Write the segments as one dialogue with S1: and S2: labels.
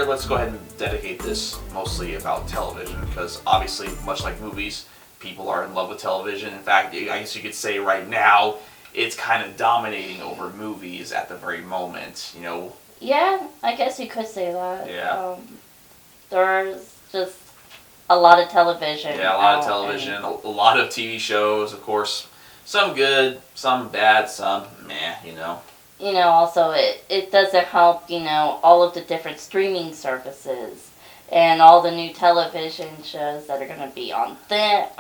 S1: let's go ahead and dedicate this mostly about television, because obviously, much like movies, people are in love with television. In fact, I guess you could say right now, it's kind of dominating over movies at the very moment, you know?
S2: Yeah, I guess you could say that.
S1: Yeah.
S2: There's just a lot of television.
S1: Yeah, a lot of television, a lot of TV shows, of course. Some good, some bad, some meh, you know.
S2: You know, also it doesn't help, you know, all of the different streaming services and all the new television shows that are going to be on there.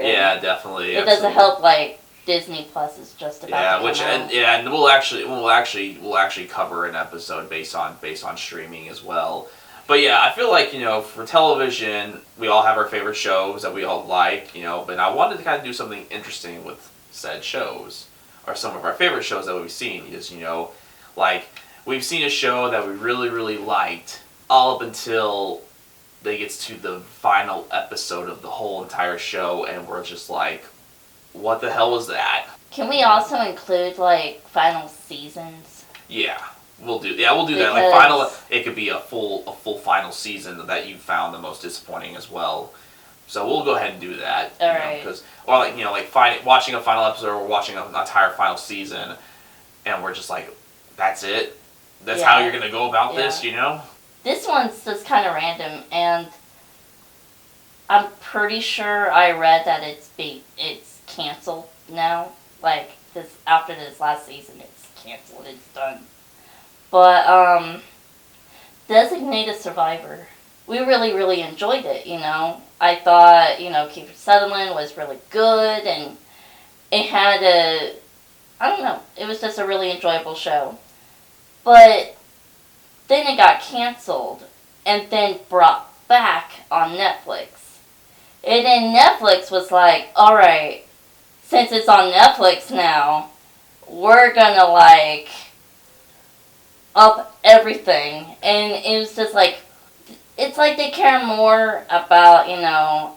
S1: Yeah, definitely.
S2: It doesn't help, like, Disney Plus is just about to come out.
S1: And we'll actually cover an episode based on streaming as well. But yeah, I feel like, you know, for television, we all have our favorite shows that we all like, you know, but I wanted to kind of do something interesting with said shows, or some of our favorite shows that we've seen, because, you know, like, we've seen a show that we really, really liked, all up until they gets to the final episode of the whole entire show, and we're just like, what the hell was that?
S2: Can we also include, like, final seasons?
S1: Yeah. We'll do that. Like final, it could be a full final season that you found the most disappointing as well. So we'll go ahead and do that.
S2: All right.
S1: Watching a final episode or watching an entire final season, and we're just like, that's it. That's how you're gonna go about this, you know?
S2: This one's just kind of random, and I'm pretty sure I read that it's canceled now. Like after this last season, it's canceled. It's done. But, Designated Survivor, we really, really enjoyed it, you know. I thought, you know, Kiefer Sutherland was really good, and it had it was just a really enjoyable show. But then it got canceled, and then brought back on Netflix. And then Netflix was like, alright, since it's on Netflix now, we're gonna, like, up everything, and it was just like, it's like they care more about, you know,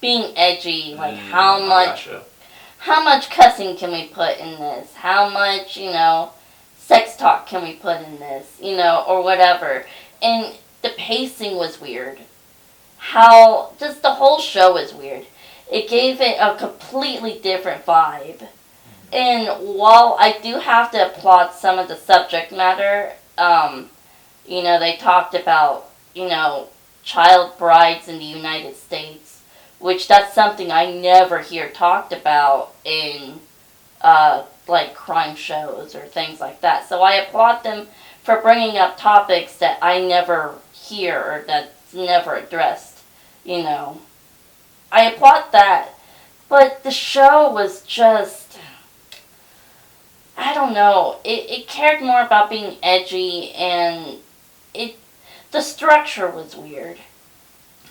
S2: being edgy, like how much cussing can we put in this, how much, you know, sex talk can we put in this, you know, or whatever. And the pacing was weird, just the whole show was weird. It gave it a completely different vibe. And while I do have to applaud some of the subject matter, you know, they talked about, you know, child brides in the United States, which that's something I never hear talked about in, like, crime shows or things like that. So I applaud them for bringing up topics that I never hear or that's never addressed, you know. I applaud that. But the show was just, I don't know, it cared more about being edgy, and the structure was weird,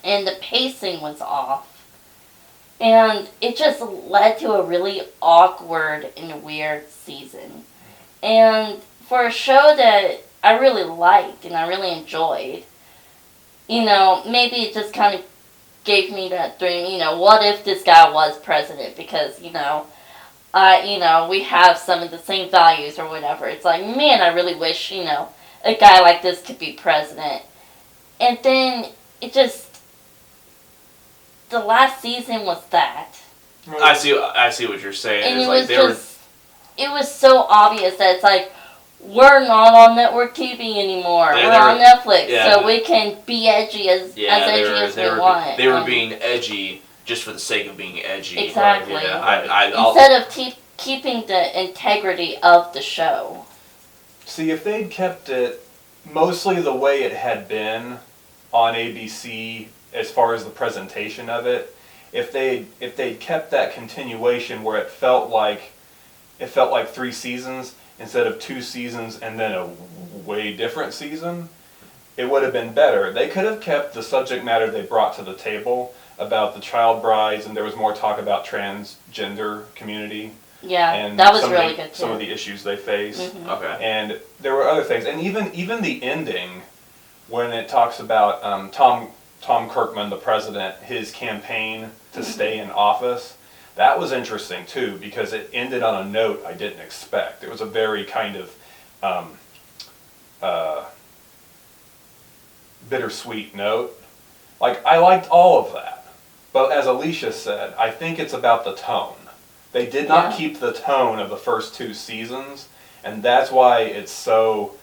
S2: and the pacing was off, and it just led to a really awkward and weird season. And for a show that I really liked and I really enjoyed, you know, maybe it just kind of gave me that dream, you know, what if this guy was president, because, you know, we have some of the same values or whatever. It's like, man, I really wish, you know, a guy like this could be president. And then the last season was that.
S1: I see what you're saying.
S2: And it was so obvious that it's like, we're not on network TV anymore. We're on Netflix, so we can be edgy as edgy as we want.
S1: They were being edgy just for the sake of being edgy.
S2: Exactly.
S1: Instead
S2: of keeping the integrity of the show.
S3: See, if they'd kept it mostly the way it had been on ABC as far as the presentation of it, if they'd kept that continuation where it felt like 3 seasons instead of 2 seasons and then a way different season, it would have been better. They could have kept the subject matter they brought to the table about the child brides, and there was more talk about transgender community.
S2: Yeah,
S3: and
S2: that was really good too.
S3: Some of the issues they face.
S2: Mm-hmm.
S1: Okay.
S3: And there were other things, and even the ending, when it talks about Tom Kirkman, the president, his campaign to stay in office, that was interesting too, because it ended on a note I didn't expect. It was a very kind of bittersweet note. Like, I liked all of that. But as Alicia said, I think it's about the tone. They did not keep the tone of the first 2 seasons, and that's why it's so,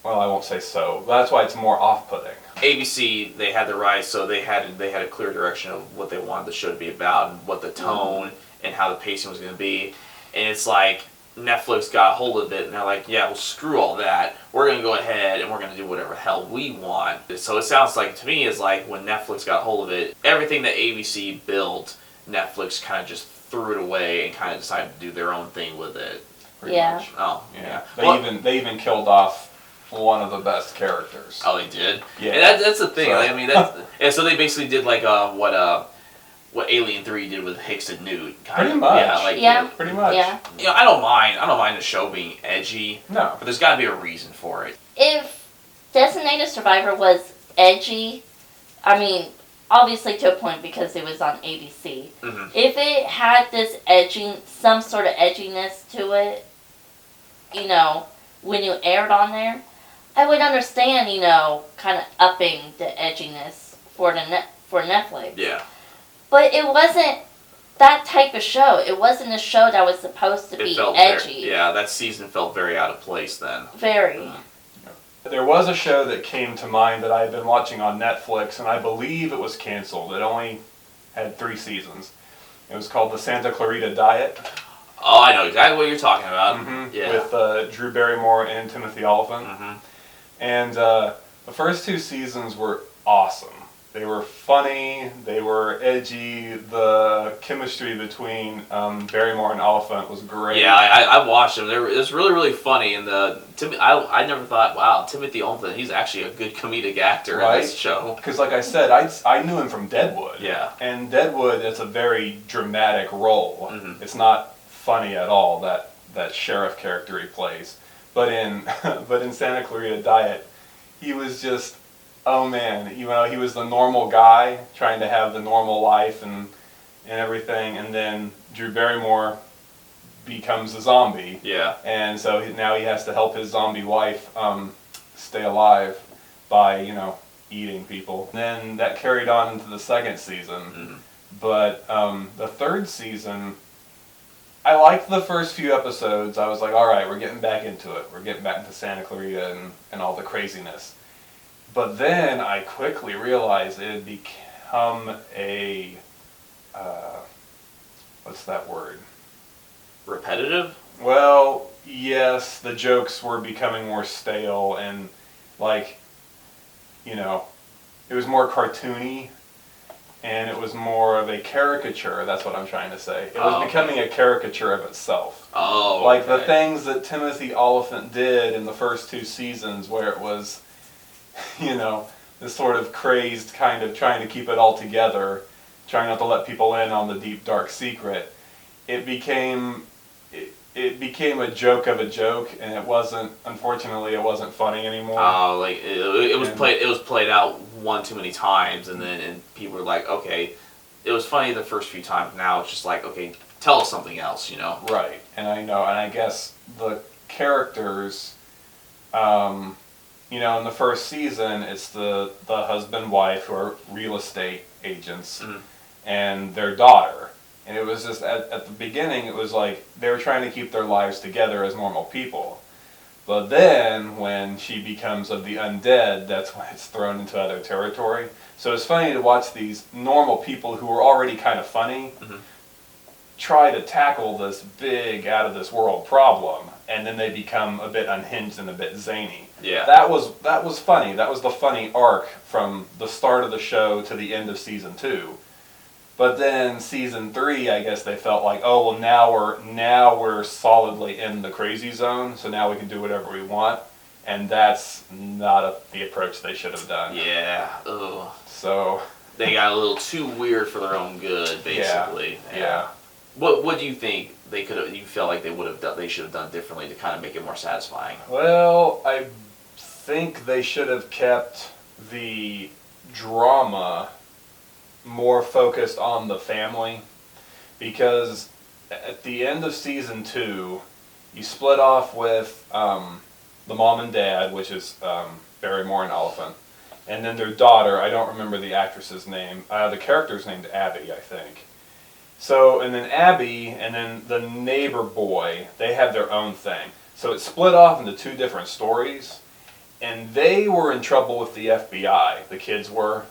S3: well, I won't say so, but that's why it's more off-putting.
S1: ABC, they had the rights, so they had a clear direction of what they wanted the show to be about and what the tone and how the pacing was going to be. And it's like Netflix got a hold of it, and they're like, yeah, well, screw all that. We're going to go ahead and we're going to do whatever the hell we want. So it sounds like, to me, is like when Netflix got a hold of it, everything that ABC built, Netflix kind of just threw it away and kind of decided to do their own thing with it.
S3: Pretty much.
S1: Oh,
S3: yeah. They even killed off one of the best characters.
S1: Oh, they did?
S3: Yeah.
S1: And that's the thing.
S3: So.
S1: I mean, that's and so they basically did like what Alien 3 did with Hicks and Newt.
S3: Pretty much.
S1: Yeah,
S3: pretty much.
S2: Yeah.
S1: You know, I don't mind the show being edgy.
S3: No.
S1: But there's got to be a reason for it.
S2: If Designated Survivor was edgy, I mean, obviously to a point because it was on ABC.
S1: Mm-hmm.
S2: If it had this some sort of edginess to it, you know, when you aired on there, I would understand, you know, kind of upping the edginess for Netflix.
S1: Yeah.
S2: But it wasn't that type of show. It wasn't a show that was supposed to be edgy.
S1: That season felt very out of place then.
S2: Very.
S3: There was a show that came to mind that I had been watching on Netflix, and I believe it was canceled. It only had 3 seasons. It was called The Santa Clarita Diet.
S1: Oh, I know exactly what you're talking about.
S3: Mm-hmm.
S1: Yeah.
S3: With Drew Barrymore and Timothy Olyphant.
S1: Mm-hmm.
S3: And the first 2 seasons were awesome. They were funny, they were edgy, the chemistry between Barrymore and Oliphant was great.
S1: Yeah, I watched them. It was really, really funny. And I never thought, wow, Timothy Olyphant, he's actually a good comedic actor in this show.
S3: Because like I said, I knew him from Deadwood.
S1: Yeah.
S3: And Deadwood is a very dramatic role.
S1: Mm-hmm.
S3: It's not funny at all, that sheriff character he plays. But in Santa Clarita Diet, he was just... Oh man, you know, he was the normal guy trying to have the normal life and everything, and then Drew Barrymore becomes a zombie.
S1: Yeah.
S3: And so now he has to help his zombie wife stay alive by, you know, eating people. And then that carried on into the 2nd season.
S1: Mm-hmm.
S3: But the 3rd season, I liked the first few episodes. I was like, all right, we're getting back into it. We're getting back into Santa Clarita and all the craziness. But then I quickly realized it had become a, what's that word?
S1: Repetitive?
S3: Well, yes, the jokes were becoming more stale and, like, you know, it was more cartoony and it was more of a caricature, that's what I'm trying to say. It was becoming a caricature of itself.
S1: Oh,
S3: like the things that Timothy Olyphant did in the first 2 seasons where it was... you know, this sort of crazed kind of trying to keep it all together, trying not to let people in on the deep, dark secret. It became a joke of a joke, and it wasn't, unfortunately, it wasn't funny anymore.
S1: Oh, like, it was played out one too many times, and people were like, okay, it was funny the first few times, now it's just like, okay, tell us something else, you know?
S3: Right, and I guess the characters, you know, in the first season, it's the husband-wife who are real estate agents,
S1: mm-hmm.
S3: and their daughter. And it was just, at the beginning, it was like they were trying to keep their lives together as normal people. But then, when she becomes of the undead, that's when it's thrown into other territory. So it's funny to watch these normal people who were already kind of funny
S1: mm-hmm.
S3: try to tackle this big, out-of-this-world problem, and then they become a bit unhinged and a bit zany.
S1: Yeah.
S3: That was funny. That was the funny arc from the start of the show to the end of season 2. But then season 3, I guess they felt like, oh well, now we're solidly in the crazy zone, so now we can do whatever we want, and that's not the approach they should have done.
S1: Yeah. Ugh.
S3: So
S1: they got a little too weird for their own good, basically.
S3: Yeah.
S1: What do you think they could have? You felt like they should have done differently to kind of make it more satisfying?
S3: Well, I think they should have kept the drama more focused on the family, because at the end of season 2, you split off with the mom and dad, which is Barrymore and Oliphant, and then their daughter, I don't remember the actress's name. The character's named Abby, I think. So, and then Abby and then the neighbor boy, they had their own thing. So it split off into two different stories, and they were in trouble with the FBI, the kids were,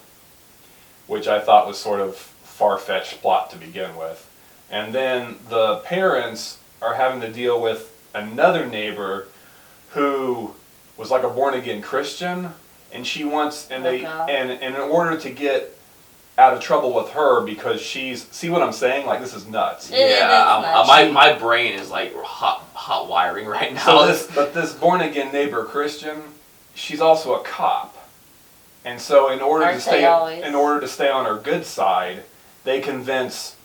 S3: which I thought was sort of far-fetched plot to begin with. And then the parents are having to deal with another neighbor who was like a born-again Christian, and she wants, and in order to get out of trouble with her because she's, see what I'm saying? Like, this is nuts.
S1: My brain is like hot wiring right now.
S3: So this born-again neighbor Christian, she's also a cop. And so in order to stay on her good side, they convince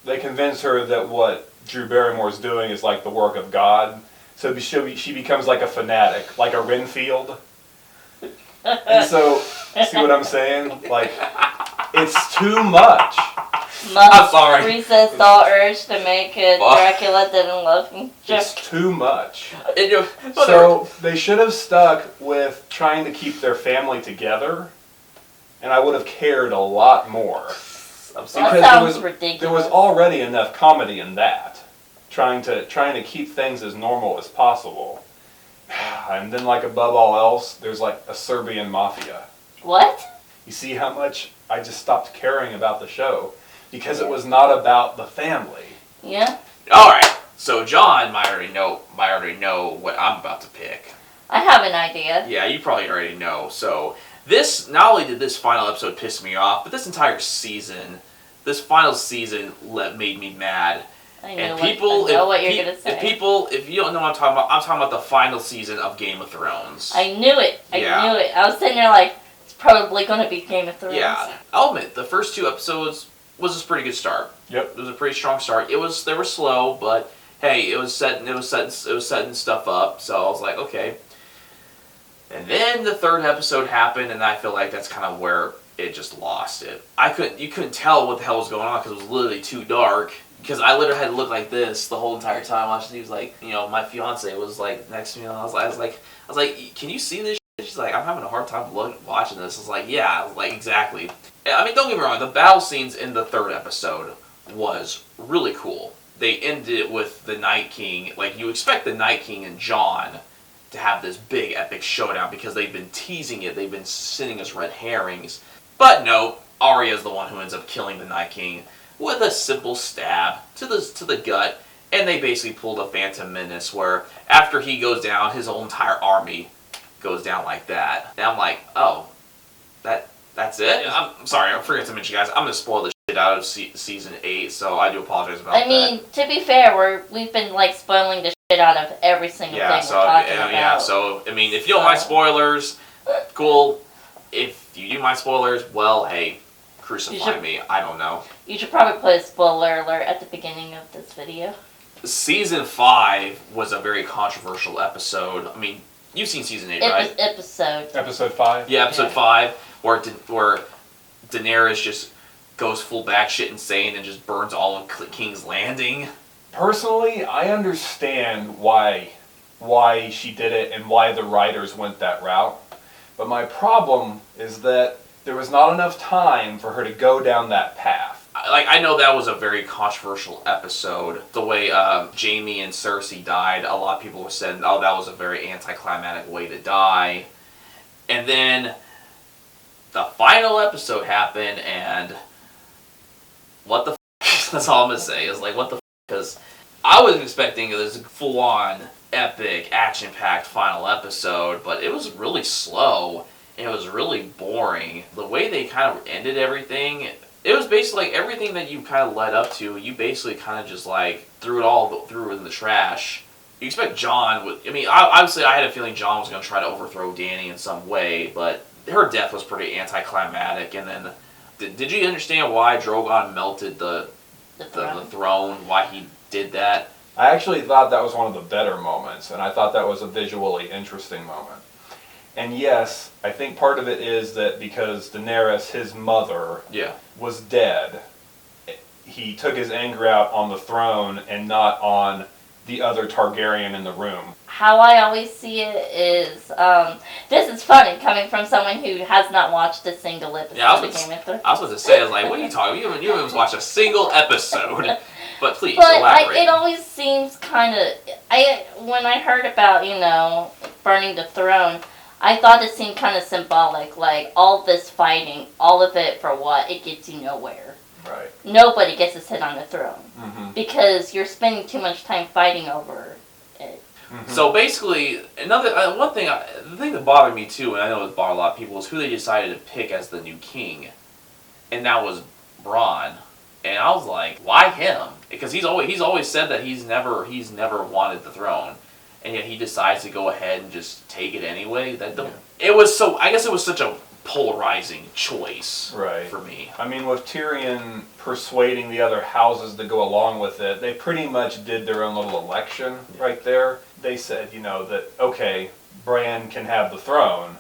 S3: her that what Drew Barrymore's doing is like the work of God. So she becomes like a fanatic, like a Renfield. And so, see what I'm saying? Like, it's too much.
S1: I'm sorry.
S2: Resist all urge to make it Dracula didn't love him.
S3: It's too much. So they should have stuck with trying to keep their family together, and I would have cared a lot more.
S2: That sounds ridiculous.
S3: There was already enough comedy in that, trying to keep things as normal as possible. And then, like, above all else, there's like a Serbian mafia.
S2: What?
S3: You see how much I just stopped caring about the show because it was not about the family.
S2: Yeah.
S1: All right. So John might already know what I'm about to pick.
S2: I have an idea.
S1: Yeah, you probably already know. So this, not only did this final episode piss me off, but this entire season, this final season made me mad.
S2: I know what you're gonna say.
S1: If you don't know what I'm talking about the final season of Game of Thrones.
S2: I knew it. I knew it. I was sitting there like, it's probably gonna be Game of Thrones.
S1: Yeah, I'll admit the first two episodes was a pretty good start.
S3: Yep,
S1: it was a pretty strong start. They were slow, but hey, it was setting stuff up. So I was like, okay. And then the third episode happened, and I feel like that's kind of where it just lost it. You couldn't tell what the hell was going on because it was literally too dark. Because I literally had to look like this the whole entire time watching. He was like, my fiance was like next to me, and I was like, can you see this shit? She's like, I'm having a hard time watching this. I was like, yeah, like exactly. I mean, don't get me wrong. The battle scenes in the third episode was really cool. They ended it with the Night King. Like, you expect the Night King and Jon to have this big epic showdown because they've been teasing it. They've been sending us red herrings. But no, Arya's the one who ends up killing the Night King with a simple stab to the gut, and they basically pulled a Phantom Menace where after he goes down, his whole entire army goes down like that. And I'm like, oh, that's it? I'm sorry, I forgot to mention, guys, I'm going to spoil the shit out of season 8, so I do apologize about that.
S2: I mean, to be fair, we've been like spoiling the shit out of every single thing we're talking about.
S1: Yeah, so, I mean, if you don't mind spoilers, cool. If you do mind spoilers, well, hey, crucify me. I don't know.
S2: You should probably put a spoiler alert at the beginning of this video.
S1: Season 5 was a very controversial episode. I mean, you've seen season 8, right?
S3: Episode 5?
S1: Yeah, episode 5, where Daenerys just goes full batshit insane and just burns all of King's Landing.
S3: Personally, I understand why she did it and why the writers went that route. But my problem is that there was not enough time for her to go down that path.
S1: Like, I know that was a very controversial episode. The way Jaime and Cersei died, a lot of people were saying, oh, that was a very anticlimactic way to die. And then the final episode happened, and what the f***? That's all I'm going to say, is like, what the f***? Because I was expecting this full-on, epic, action-packed final episode, but it was really slow. It was really boring. The way they kind of ended everything, it was basically like everything that you kind of led up to, you basically kind of just like threw it in the trash. You expect Jon obviously I had a feeling Jon was going to try to overthrow Dany in some way, but her death was pretty anticlimactic. And then, did you understand why Drogon melted the throne, why he did that?
S3: I actually thought that was one of the better moments, and I thought that was a visually interesting moment. And yes, I think part of it is that because Daenerys, his mother, was dead, he took his anger out on the throne and not on the other Targaryen in the room.
S2: how I always see it is, this is funny coming from someone who has not watched a single episode of Game of Thrones.
S1: I was supposed to say, I was like, what are you talking about? You haven't watched a single episode. But please,
S2: but
S1: elaborate.
S2: It always seems kind of, when I heard about, burning the throne, I thought it seemed kind of symbolic, like all this fighting, all of it for what? It gets you nowhere.
S3: Right.
S2: Nobody gets to sit on the throne.
S3: Mm-hmm.
S2: Because you're spending too much time fighting over it.
S1: Mm-hmm. So basically, the thing that bothered me too, and I know it bothered a lot of people, is who they decided to pick as the new king. And that was Bronn. And I was like, why him? Because he's always said that he's never wanted the throne. And yet he decides to go ahead and just take it anyway. I guess it was such a polarizing choice for me.
S3: I mean, with Tyrion persuading the other houses to go along with it, they pretty much did their own little election right there. They said, that, okay, Bran can have the throne,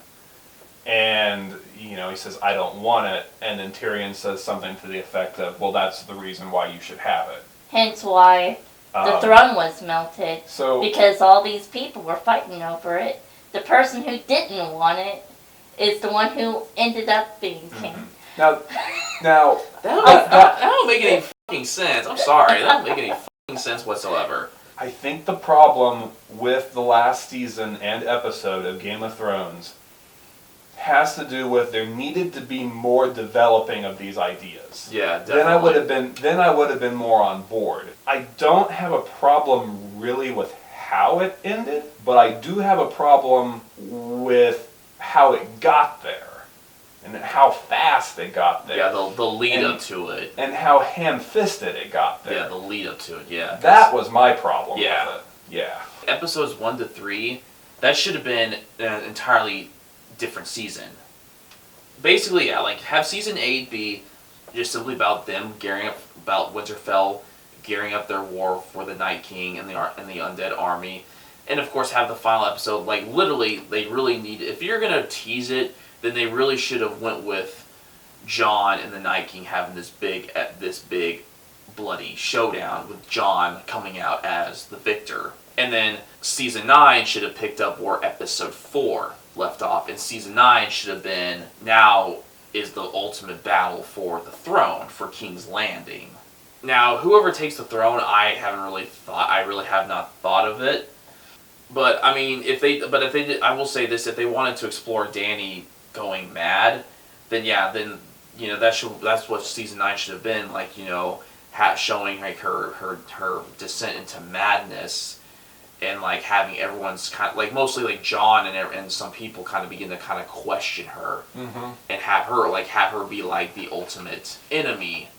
S3: and, he says, I don't want it, and then Tyrion says something to the effect of, well, that's the reason why you should have it.
S2: Hence why the throne was melted, because all these people were fighting over it. The person who didn't want it is the one who ended up being king.
S3: Mm-hmm. Now
S1: that don't make any fucking sense. I'm sorry, that don't make any fucking sense whatsoever.
S3: I think the problem with the last season and episode of Game of Thrones has to do with there needed to be more developing of these ideas.
S1: Yeah, definitely.
S3: Then I would have been more on board. I don't have a problem really with how it ended, but I do have a problem with how it got there and how fast it got there.
S1: Yeah, the lead up to it.
S3: And how ham-fisted it got there.
S1: Yeah, the lead up to it, yeah.
S3: That was my problem with it. Yeah.
S1: Episodes 1 to 3, that should have been an entirely different season. Basically, have season 8 be just simply about them gearing up, about Winterfell gearing up their war for the Night King and the undead army. And of course have the final episode, literally, they really need, if you're going to tease it, then they really should have went with Jon and the Night King having this big bloody showdown with Jon coming out as the victor. And then season 9 should have picked up where episode 4 left off. And season 9 should have been, now is the ultimate battle for the throne, for King's Landing. Now, whoever takes the throne, I really have not thought of it. But I mean, if they did, I will say this: if they wanted to explore Dany going mad, then that's what season 9 should have been, showing her descent into madness, and having everyone's kind of mostly Jon and some people kind of begin to kind of question her, and have her be the ultimate enemy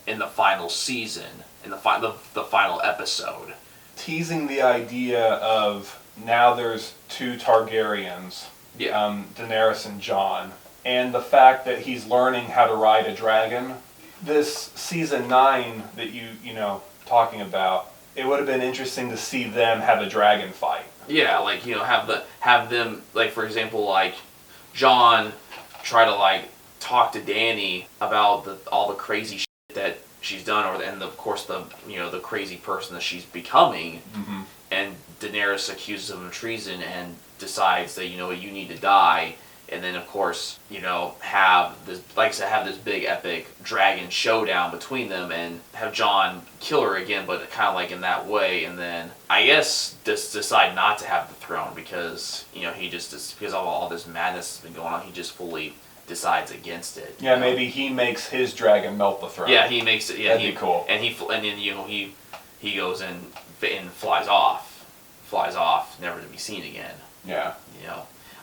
S1: in the final season, in the final episode.
S3: Teasing the idea of now there's 2 Targaryens, Daenerys and Jon, and the fact that he's learning how to ride a dragon. This season 9 that you talking about, it would have been interesting to see them have a dragon fight.
S1: Yeah, have them, for example, Jon try to talk to Dany about all the crazy shit that she's done, and of course the crazy person that she's becoming, and Daenerys accuses him of treason and decides that you need to die, and then of course have this big epic dragon showdown between them, and have Jon kill her again, but kind of in that way, and then I guess just decide not to have the throne because because of all this madness that's been going on, he just fully decides against it.
S3: Yeah, maybe he makes his dragon melt the throne.
S1: Yeah, he makes it. Yeah,
S3: that'd be cool.
S1: And then he goes and flies off, never to be seen again.
S3: Yeah.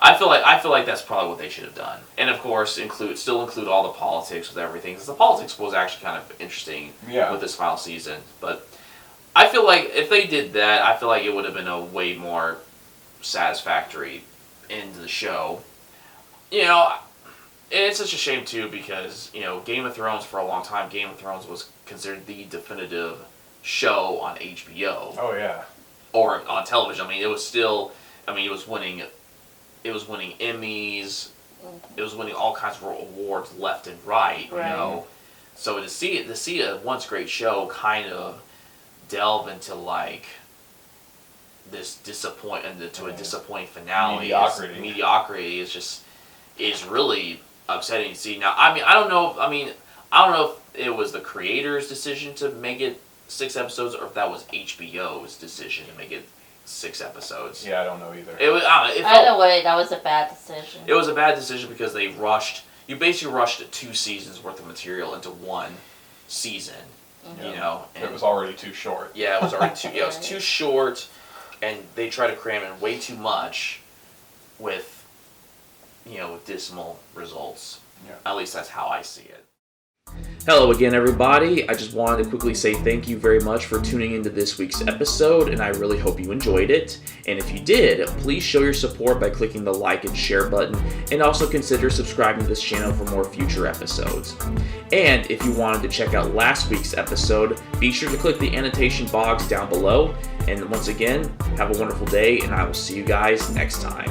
S1: I feel like that's probably what they should have done. And of course, still include all the politics with everything, because the politics was actually kind of interesting with this final season. But I feel like if they did that, I feel like it would have been a way more satisfactory end to the show. And it's such a shame too, because Game of Thrones, for a long time, Game of Thrones was considered the definitive show on HBO.
S3: Oh yeah.
S1: Or on television. I mean, it was winning Emmys. It was winning all kinds of awards left and right. So to see a once great show kind of delve into this disappointment to a disappointing finale.
S3: Mediocrity
S1: is really upsetting to see. Now, I don't know if it was the creator's decision to make it 6 episodes or if that was HBO's decision to make it 6 episodes.
S3: Yeah, I don't know either.
S2: Either way, that was a bad decision.
S1: It was a bad decision because they rushed. You basically rushed 2 seasons worth of material into 1 season.
S2: Mm-hmm.
S1: You know, and
S3: it was already too short.
S1: Yeah, it was already too. Yeah, it was too short, and they tried to cram in way too much with, with dismal results.
S3: Yeah.
S1: At least that's how I see it. Hello again, everybody. I just wanted to quickly say thank you very much for tuning into this week's episode, and I really hope you enjoyed it. And if you did, please show your support by clicking the like and share button, and also consider subscribing to this channel for more future episodes. And if you wanted to check out last week's episode, be sure to click the annotation box down below. And once again, have a wonderful day, and I will see you guys next time.